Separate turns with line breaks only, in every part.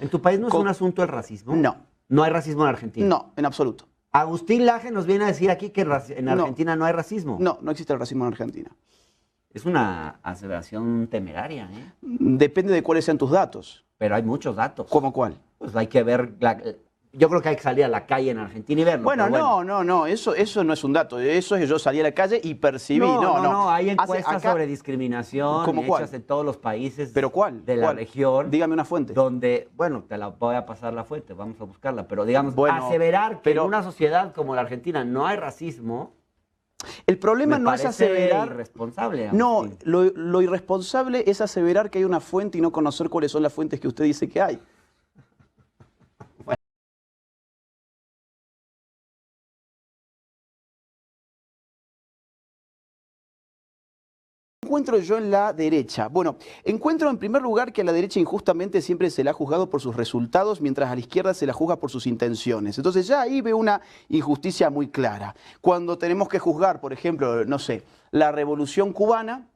¿En tu país no es un asunto el racismo?
No.
¿No hay racismo en Argentina?
No, en absoluto.
Agustín Laje nos viene a decir aquí que en Argentina no hay racismo.
No, no existe el racismo en Argentina.
Es una aseveración temeraria, ¿eh?
Depende de cuáles sean tus datos.
Pero hay muchos datos.
¿Cómo cuál?
Pues hay que ver... Yo creo que hay que salir a la calle en Argentina y verlo.
Bueno, no, eso no es un dato. Eso es que yo salí a la calle y percibí.
No, hay encuestas sobre discriminación
¿Cómo cuál?
hechas en todos los países
¿Pero cuál?
de la región.
Dígame una fuente.
Donde, bueno, te la voy a pasar la fuente, vamos a buscarla, pero digamos,
Bueno,
aseverar que en una sociedad como la Argentina no hay racismo...
El problema no es aseverar...
irresponsable.
No, lo irresponsable es aseverar que hay una fuente y no conocer cuáles son las fuentes que usted dice que hay. Encuentro yo en la derecha? Bueno, encuentro en primer lugar que a la derecha injustamente siempre se la ha juzgado por sus resultados, mientras a la izquierda se la juzga por sus intenciones. Entonces ya ahí veo una injusticia muy clara. Cuando tenemos que juzgar, por ejemplo, no sé, la Revolución Cubana,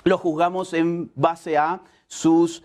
lo juzgamos en base a sus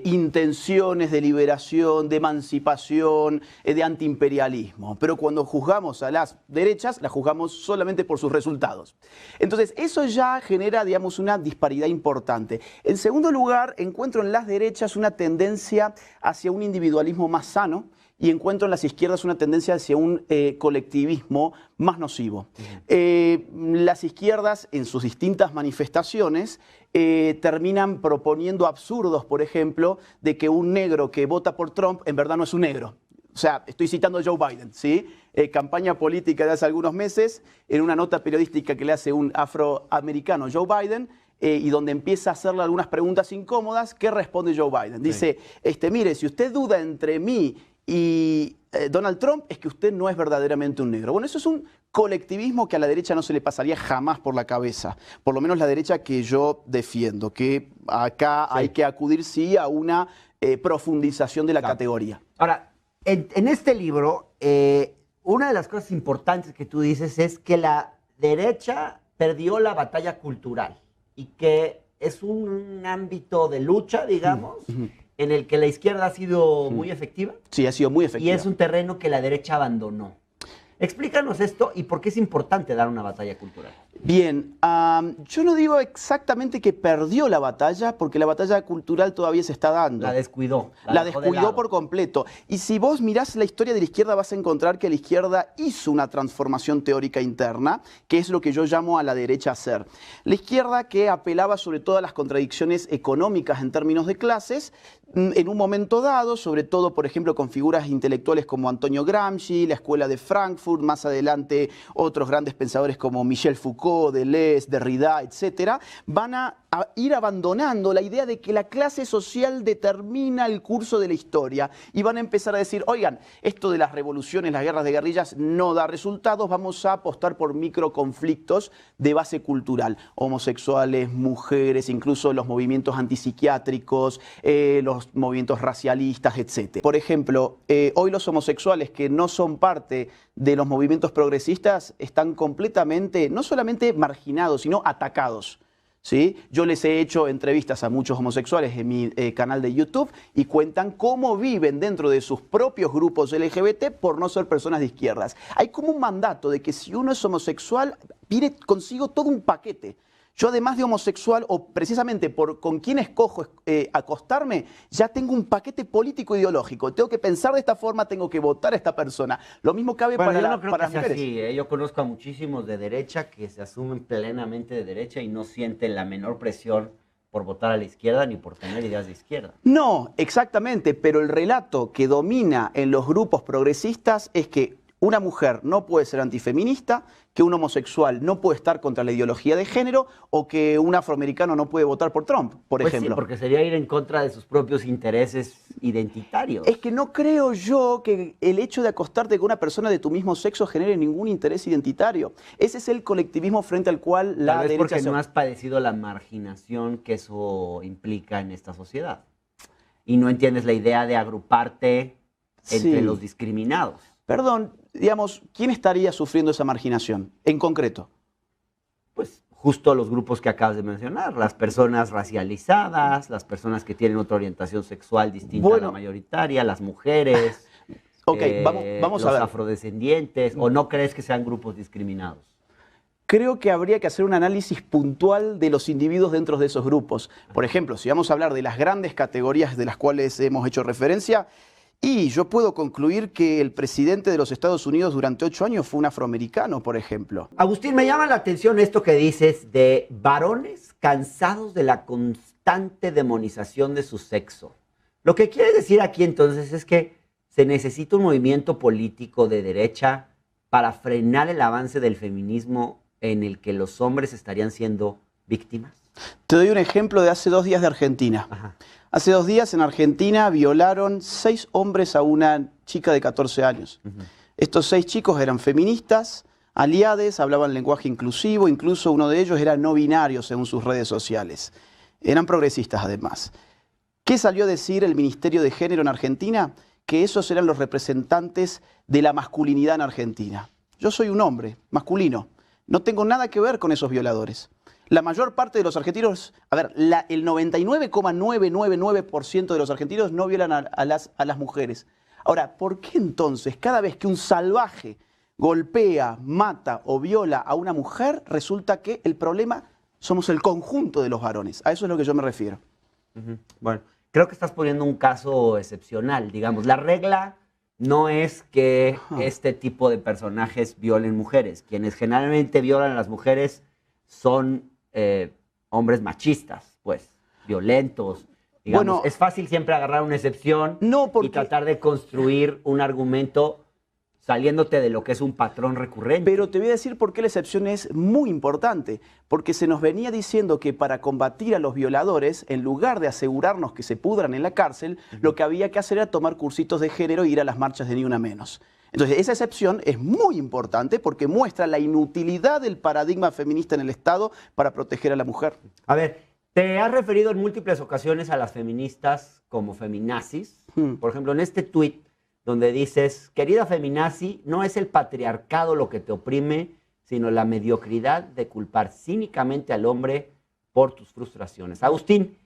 intenciones de liberación, de emancipación, de antiimperialismo. Pero cuando juzgamos a las derechas, las juzgamos solamente por sus resultados. Entonces, eso ya genera, digamos, una disparidad importante. En segundo lugar, encuentro en las derechas una tendencia hacia un individualismo más sano, y encuentro en las izquierdas una tendencia hacia un colectivismo más nocivo. Las izquierdas, en sus distintas manifestaciones, terminan proponiendo absurdos, por ejemplo, de que un negro que vota por Trump en verdad no es un negro. O sea, estoy citando a Joe Biden, ¿sí? Campaña política de hace algunos meses, en una nota periodística que le hace un afroamericano, Joe Biden, y donde empieza a hacerle algunas preguntas incómodas, ¿qué responde Joe Biden? Dice, mire, si usted duda entre mí y Donald Trump, es que usted no es verdaderamente un negro. Bueno, eso es un colectivismo que a la derecha no se le pasaría jamás por la cabeza. Por lo menos la derecha que yo defiendo, que acá hay que acudir sí a una profundización de la categoría.
Ahora, en este libro, una de las cosas importantes que tú dices es que la derecha perdió la batalla cultural y que es un ámbito de lucha, digamos, en el que la izquierda ha sido muy efectiva.
Sí, ha sido muy efectiva.
Y es un terreno que la derecha abandonó. Explícanos esto y por qué es importante dar una batalla cultural.
Bien, yo no digo exactamente que perdió la batalla, porque la batalla cultural todavía se está dando.
La descuidó.
La descuidó por completo. Y si vos mirás la historia de la izquierda, vas a encontrar que la izquierda hizo una transformación teórica interna, que es lo que yo llamo a la derecha hacer. La izquierda, que apelaba sobre todo a las contradicciones económicas en términos de clases, en un momento dado, sobre todo, por ejemplo, con figuras intelectuales como Antonio Gramsci, la Escuela de Frankfurt, más adelante otros grandes pensadores como Michel Foucault, Deleuze, Derrida, etcétera, van a ir abandonando la idea de que la clase social determina el curso de la historia y van a empezar a decir, oigan, esto de las revoluciones, las guerras de guerrillas no da resultados, vamos a apostar por microconflictos de base cultural, homosexuales, mujeres, incluso los movimientos antipsiquiátricos, los movimientos racialistas, etcétera. Por ejemplo, hoy los homosexuales que no son parte de los movimientos progresistas están completamente, no solamente marginados, sino atacados. ¿Sí? Yo les he hecho entrevistas a muchos homosexuales en mi canal de YouTube y cuentan cómo viven dentro de sus propios grupos LGBT por no ser personas de izquierdas. Hay como un mandato de que si uno es homosexual, viene consigo todo un paquete. Yo además de homosexual, o precisamente con quién escojo acostarme, ya tengo un paquete político ideológico. Tengo que pensar de esta forma, tengo que votar a esta persona. Lo mismo cabe para las mujeres.
Así, yo conozco a muchísimos de derecha que se asumen plenamente de derecha y no sienten la menor presión por votar a la izquierda ni por tener ideas de izquierda.
No, exactamente, pero el relato que domina en los grupos progresistas es que una mujer no puede ser antifeminista, que un homosexual no puede estar contra la ideología de género o que un afroamericano no puede votar por Trump, por ejemplo.
Sí, porque sería ir en contra de sus propios intereses identitarios.
Es que no creo yo que el hecho de acostarte con una persona de tu mismo sexo genere ningún interés identitario. Ese es el colectivismo frente al cual la derecha...
Tal vez porque no has padecido la marginación que eso implica en esta sociedad. Y no entiendes la idea de agruparte entre los discriminados.
Perdón, digamos, ¿quién estaría sufriendo esa marginación en concreto?
Pues justo los grupos que acabas de mencionar, las personas racializadas, las personas que tienen otra orientación sexual distinta a la mayoritaria, las mujeres,
Ok, vamos a
los
ver.
afrodescendientes, ¿o no crees que sean grupos discriminados?
Creo que habría que hacer un análisis puntual de los individuos dentro de esos grupos. Por ejemplo, si vamos a hablar de las grandes categorías de las cuales hemos hecho referencia, y yo puedo concluir que el presidente de los Estados Unidos durante 8 años fue un afroamericano, por ejemplo.
Agustín, me llama la atención esto que dices de varones cansados de la constante demonización de su sexo. Lo que quiere decir aquí entonces es que se necesita un movimiento político de derecha para frenar el avance del feminismo en el que los hombres estarían siendo víctimas.
Te doy un ejemplo de hace 2 días de Argentina.
Ajá.
Hace 2 días en Argentina violaron 6 hombres a una chica de 14 años. Estos 6 chicos eran feministas, aliades, hablaban lenguaje inclusivo, incluso uno de ellos era no binario según sus redes sociales. Eran progresistas además. ¿Qué salió a decir el Ministerio de Género en Argentina? Que esos eran los representantes de la masculinidad en Argentina. Yo soy un hombre masculino, no tengo nada que ver con esos violadores. La mayor parte de los argentinos, el 99,999% de los argentinos no violan a las mujeres. Ahora, ¿por qué entonces cada vez que un salvaje golpea, mata o viola a una mujer, resulta que el problema somos el conjunto de los varones? A eso es lo que yo me refiero.
Bueno, creo que estás poniendo un caso excepcional, digamos. La regla no es que este tipo de personajes violen mujeres. Quienes generalmente violan a las mujeres son hombres machistas, pues, violentos. Digamos,
Bueno,
es fácil siempre agarrar una excepción
porque
y tratar de construir un argumento saliéndote de lo que es un patrón recurrente.
Pero te voy a decir por qué la excepción es muy importante. Porque se nos venía diciendo que para combatir a los violadores, en lugar de asegurarnos que se pudran en la cárcel, lo que había que hacer era tomar cursitos de género e ir a las marchas de Ni Una Menos. Entonces, esa excepción es muy importante porque muestra la inutilidad del paradigma feminista en el Estado para proteger a la mujer.
A ver, te has referido en múltiples ocasiones a las feministas como feminazis. Por ejemplo, en este tuit donde dices, querida feminazi, no es el patriarcado lo que te oprime, sino la mediocridad de culpar cínicamente al hombre por tus frustraciones. Agustín,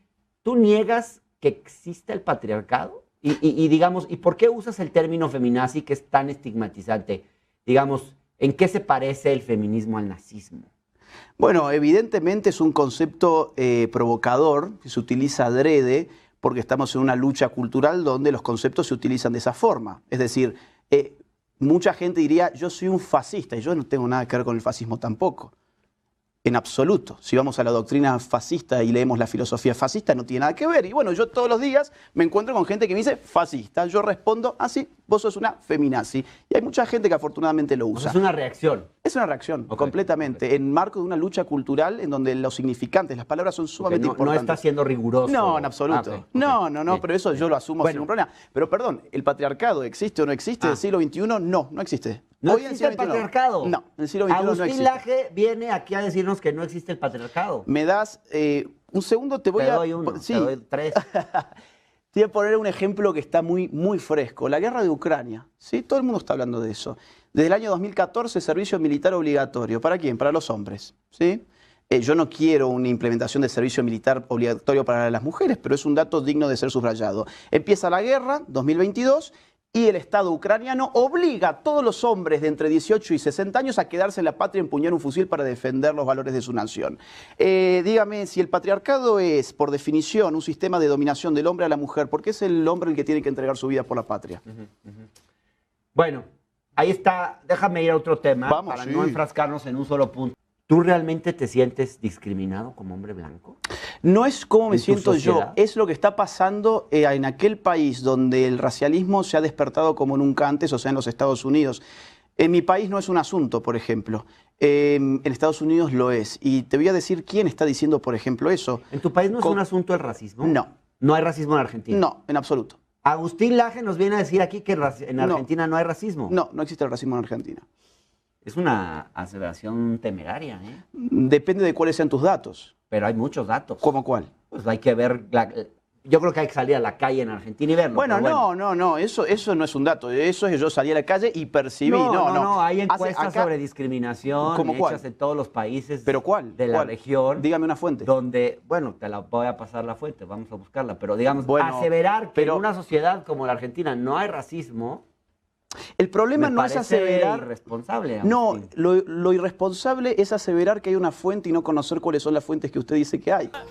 ¿tú niegas que existe el patriarcado? Digamos, ¿y por qué usas el término feminazi que es tan estigmatizante? Digamos, ¿en qué se parece el feminismo al nazismo?
Bueno, evidentemente es un concepto provocador que se utiliza adrede porque estamos en una lucha cultural donde los conceptos se utilizan de esa forma. Es decir, mucha gente diría, yo soy un fascista, y yo no tengo nada que ver con el fascismo tampoco. En absoluto. Si vamos a la doctrina fascista y leemos la filosofía fascista, no tiene nada que ver. Y bueno, yo todos los días me encuentro con gente que me dice fascista. Yo respondo, sí, vos sos una feminazi. Y hay mucha gente que afortunadamente lo usa.
Es una reacción.
Es una reacción, completamente. En marco de una lucha cultural en donde los significantes, las palabras son sumamente importantes.
No está siendo riguroso.
No, en absoluto. No, pero eso yo lo asumo sin ningún problema. Pero perdón, ¿el patriarcado existe o no existe en el siglo XXI? No existe.
¿No existe el patriarcado?
No, en el siglo XXI no existe.
Agustín Laje viene aquí a decirnos que no existe el patriarcado.
Me das un segundo, te
doy uno, te doy 3.
Te voy a poner un ejemplo que está muy, muy fresco. La guerra de Ucrania. ¿Sí? Todo el mundo está hablando de eso. Desde el año 2014, servicio militar obligatorio. ¿Para quién? Para los hombres. ¿Sí? Yo no quiero una implementación de servicio militar obligatorio para las mujeres, pero es un dato digno de ser subrayado. Empieza la guerra, 2022, y el Estado ucraniano obliga a todos los hombres de entre 18 y 60 años a quedarse en la patria y empuñar un fusil para defender los valores de su nación. Dígame, si el patriarcado es, por definición, un sistema de dominación del hombre a la mujer, ¿por qué es el hombre el que tiene que entregar su vida por la patria?
Bueno, ahí está. Déjame ir a otro tema para no enfrascarnos en un solo punto. ¿Tú realmente te sientes discriminado como hombre blanco?
No es cómo me siento yo, es lo que está pasando en aquel país donde el racialismo se ha despertado como nunca antes, o sea, en los Estados Unidos. En mi país no es un asunto, por ejemplo. En Estados Unidos lo es. Y te voy a decir quién está diciendo, por ejemplo, eso.
¿En tu país no es un asunto el racismo?
No.
¿No hay racismo en Argentina?
No, en absoluto.
Agustín Laje nos viene a decir aquí que en Argentina no hay racismo.
No, no existe el racismo en Argentina.
Es una aseveración temeraria,
Depende de cuáles sean tus datos.
Pero hay muchos datos.
¿Cómo cuál?
Pues hay que ver yo creo que hay que salir a la calle en Argentina y verlo.
Bueno,
pero
no, eso no es un dato. Eso es yo salí a la calle y percibí.
No, hay
Hace-
encuestas
acá-
sobre discriminación
¿Cómo cuál?
hechas en todos los países
¿Pero cuál?
de la
¿Cuál?
región.
Dígame una fuente.
Donde, bueno, te la voy a pasar la fuente, vamos a buscarla, pero digamos,
Bueno,
aseverar que
pero-
en una sociedad como la Argentina no hay racismo,
El problema
me
no es
parece
aseverar.
irresponsable.
No,
Agustín.
lo irresponsable es aseverar que hay una fuente y no conocer cuáles son las fuentes que usted dice que hay.
¡Paren!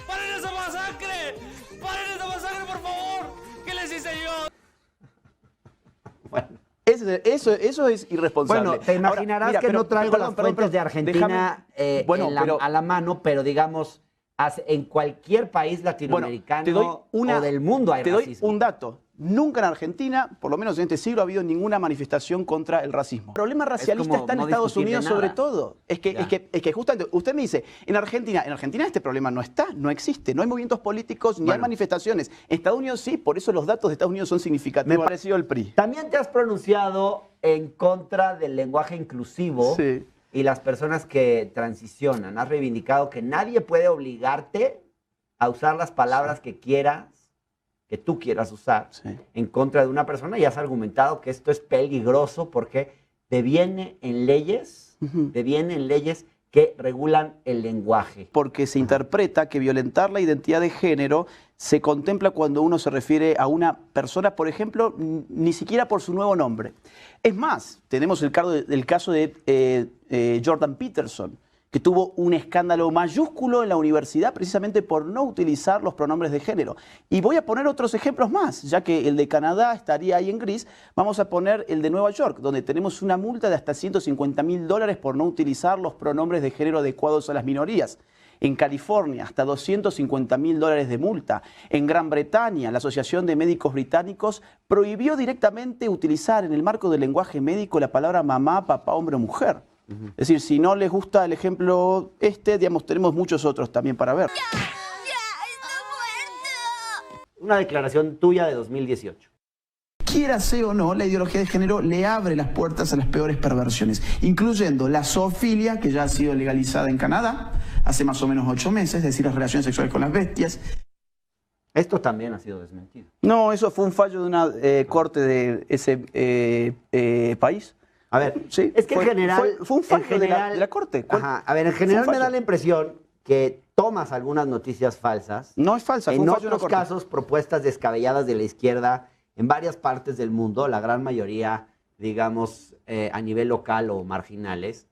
¡Paren esa masacre! ¡Paren esa masacre, por favor! ¿Qué les hice yo?
Bueno.
Eso es irresponsable.
Bueno, te imaginarás
Ahora, mira,
que
pero-
no traigo
perdón,
las
perdón,
fuentes de Argentina
Bueno, pero-
a la mano, pero digamos, en cualquier país latinoamericano o del mundo hay
te
racismo.
doy un dato. Nunca en Argentina, por lo menos en este siglo, ha habido ninguna manifestación contra el racismo. El problema racialista
como
está en
no
Estados
discutir de
Unidos
nada.
sobre todo. Es
Ya.
que justamente, usted me dice, en Argentina este problema no está, no existe, no hay movimientos políticos, ni hay
Bueno.
manifestaciones. En Estados Unidos sí, por eso los datos de Estados Unidos son significativos. Me pareció el PRI.
También te has pronunciado en contra del lenguaje inclusivo
Sí.
y las personas que transicionan. Has reivindicado que nadie puede obligarte a usar las palabras que quieras, que tú quieras usar,
Sí.
en contra de una persona, y has argumentado que esto es peligroso porque deviene en leyes que regulan el lenguaje.
Porque se interpreta que violentar la identidad de género se contempla cuando uno se refiere a una persona, por ejemplo, ni siquiera por su nuevo nombre. Es más, tenemos el caso de Jordan Peterson, que tuvo un escándalo mayúsculo en la universidad precisamente por no utilizar los pronombres de género. Y voy a poner otros ejemplos más, ya que el de Canadá estaría ahí en gris, vamos a poner el de Nueva York, donde tenemos una multa de hasta $150.000 por no utilizar los pronombres de género adecuados a las minorías. En California, hasta $250.000 de multa. En Gran Bretaña, la Asociación de Médicos Británicos prohibió directamente utilizar en el marco del lenguaje médico la palabra mamá, papá, hombre o mujer. Es decir, si no les gusta el ejemplo digamos, tenemos muchos otros también para ver.
Una declaración tuya de 2018.
Quiérase o no, la ideología de género le abre las puertas a las peores perversiones, incluyendo la zoofilia, que ya ha sido legalizada en Canadá hace más o menos 8 meses, es decir, las relaciones sexuales con las bestias.
Esto también ha sido desmentido.
No, eso fue un fallo de una corte de ese país.
A ver,
Sí,
es que en general...
fue un fallo
en
de la corte.
Ajá, a ver, en general
Fue un
me da
fallo.
la impresión que tomas algunas noticias falsas.
No es falsa, fue
En
un fallo de la
otros
corte.
casos, propuestas descabelladas de la izquierda en varias partes del mundo, la gran mayoría, digamos, a nivel local o marginales,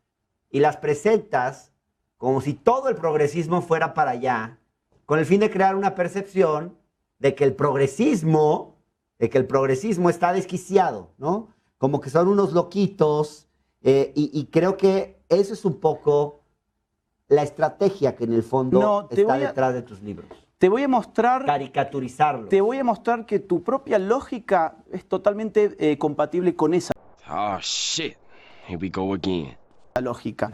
y las presentas como si todo el progresismo fuera para allá, con el fin de crear una percepción de que el progresismo está desquiciado, ¿no? Como que son unos loquitos, y creo que eso es un poco la estrategia que en el fondo
No, te
está
voy a-
detrás de tus libros.
Te voy a mostrar
Caricaturizarlo.
Te voy a mostrar que tu propia lógica es totalmente compatible con esa
Oh shit. Here we go again.
lógica.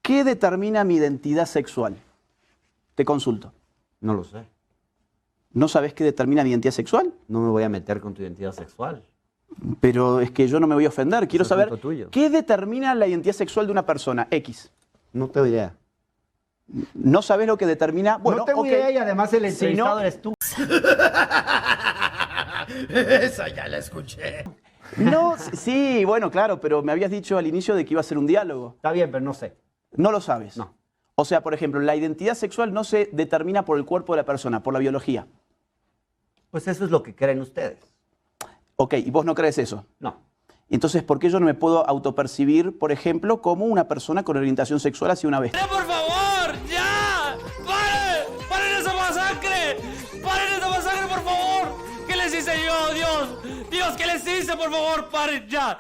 ¿Qué determina mi identidad sexual? Te consulto.
No lo sé.
¿No sabes qué determina mi identidad sexual?
No me voy a meter con tu identidad sexual.
Pero es que yo no me voy a ofender. Quiero
es
saber
asunto tuyo.
qué determina la identidad sexual de una persona. X.
No tengo idea.
¿No sabes lo que determina? Bueno,
no tengo
ok.
idea y además el
Si
entrevistado
no-
eres tú.
Esa ya la escuché.
No, sí, bueno, claro, pero me habías dicho al inicio de que iba a ser un diálogo.
Está bien, pero no sé.
No lo sabes.
No.
O sea, por ejemplo, la identidad sexual no se determina por el cuerpo de la persona, por la biología.
Pues eso es lo que creen ustedes.
Ok, y vos no crees eso.
No.
Entonces, ¿por qué yo no me puedo autopercibir, por ejemplo, como una persona con orientación sexual hacia una bestia?
¡Ya, por favor! ¡Ya! ¡Paren! ¡Paren esa masacre! ¡Paren esa masacre, por favor! ¿Qué les hice yo, Dios? Dios, ¿qué les hice, por favor? ¡Paren ya!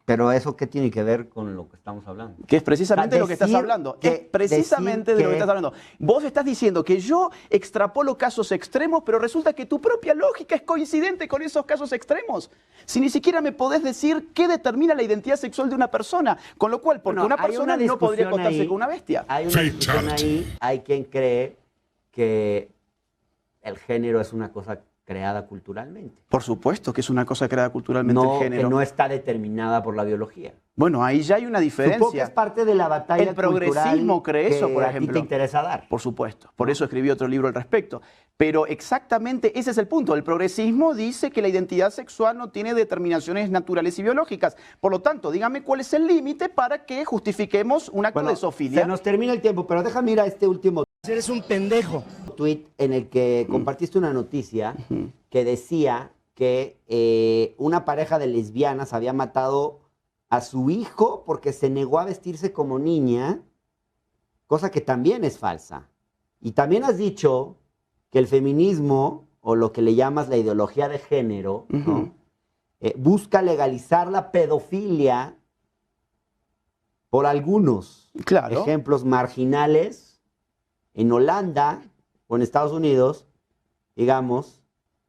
Pero eso, ¿qué tiene que ver con lo que estamos hablando?
Que es precisamente
O sea,
lo que estás
decir
hablando.
que-
Es precisamente
decir
de lo que
que-
estás hablando. Vos estás diciendo que yo extrapolo casos extremos, pero resulta que tu propia lógica es coincidente con esos casos extremos. Si ni siquiera me podés decir qué determina la identidad sexual de una persona. Con lo cual, porque
Bueno,
una
hay
persona
una
no podría
discusión
acostarse
ahí.
con una bestia.
Hay una discusión ahí. Hay quien cree que el género es una cosa creada culturalmente.
Por supuesto que es una cosa creada culturalmente
No,
el
que
género.
no está determinada por la biología.
Bueno, ahí ya hay una
Supongo que es
diferencia.
parte de la batalla
El progresismo
cultural
cree eso,
que
por
a ti
ejemplo.
te interesa dar.
Por supuesto. Por eso escribí otro libro al respecto. Pero exactamente ese es el punto. El progresismo dice que la identidad sexual no tiene determinaciones naturales y biológicas. Por lo tanto, dígame cuál es el límite para que justifiquemos un acto de zoofilia.
se nos termina el tiempo, pero déjame ir a este último
Eres un pendejo.
tweet en el que compartiste una noticia que decía que una pareja de lesbianas había matado a su hijo porque se negó a vestirse como niña, cosa que también es falsa. Y también has dicho que el feminismo, o lo que le llamas la ideología de género, ¿no? Busca legalizar la pedofilia por algunos
Claro.
ejemplos marginales en Holanda o en Estados Unidos, digamos,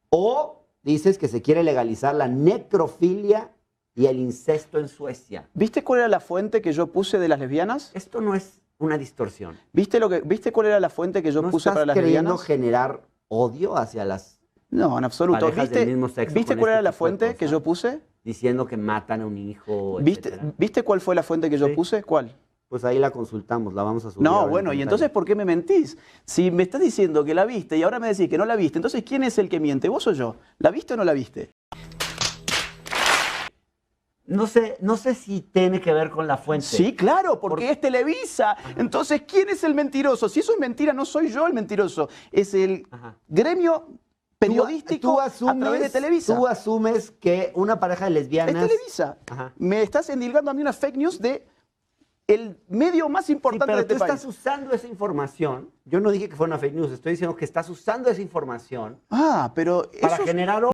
o dices que se quiere legalizar la necrofilia y el incesto en Suecia.
¿Viste cuál era la fuente que yo puse de las lesbianas?
Esto no es una distorsión.
¿Viste cuál era la fuente que yo
¿No
puse
estás
para las
queriendo
lesbianas?
generar odio hacia las
No, en absoluto.
parejas del mismo sexo
¿Viste
con
cuál
este
era la
tipo de
fuente que
cosas?
yo puse?
diciendo que matan a un hijo,
¿Viste,
etcétera?
¿Viste cuál fue la fuente que yo
Sí.
puse? ¿Cuál?
Pues ahí la consultamos, la vamos a subir.
No,
ahora en
bueno, y
pantalla.
entonces ¿por qué me mentís? Si me estás diciendo que la viste y ahora me decís que no la viste, entonces ¿quién es el que miente? ¿Vos o yo? ¿La viste o no la viste?
No sé si tiene que ver con la fuente.
Sí, claro, porque es Televisa. Entonces, ¿quién es el mentiroso? Si eso es mentira, no soy yo el mentiroso. Es el
Ajá.
gremio periodístico a través de Televisa.
Tú asumes que una pareja de
Es
lesbianas...
Televisa.
Ajá.
Me estás endilgando a mí una fake news de el medio más
Sí,
importante
pero
de este
tú
país.
estás usando esa información. Yo no dije que fue una fake news, estoy diciendo que estás usando esa información
Ah, pero
para
esos
generar
no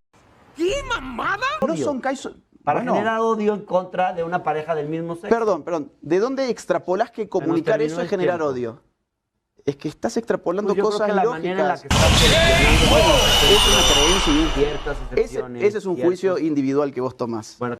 son casos...
para
Bueno,
generar odio en contra de una pareja del mismo sexo.
Perdón. ¿De dónde extrapolás que comunicar
terminó
eso es
el
generar
tiempo.
odio? Es que estás extrapolando
Pues yo
cosas
creo que la
ilógicas.
manera en la que estás seleccionando
Es una creencia.
ciertas
Ese
excepciones.
es un
ciertos-
juicio individual que vos tomás.
Bueno,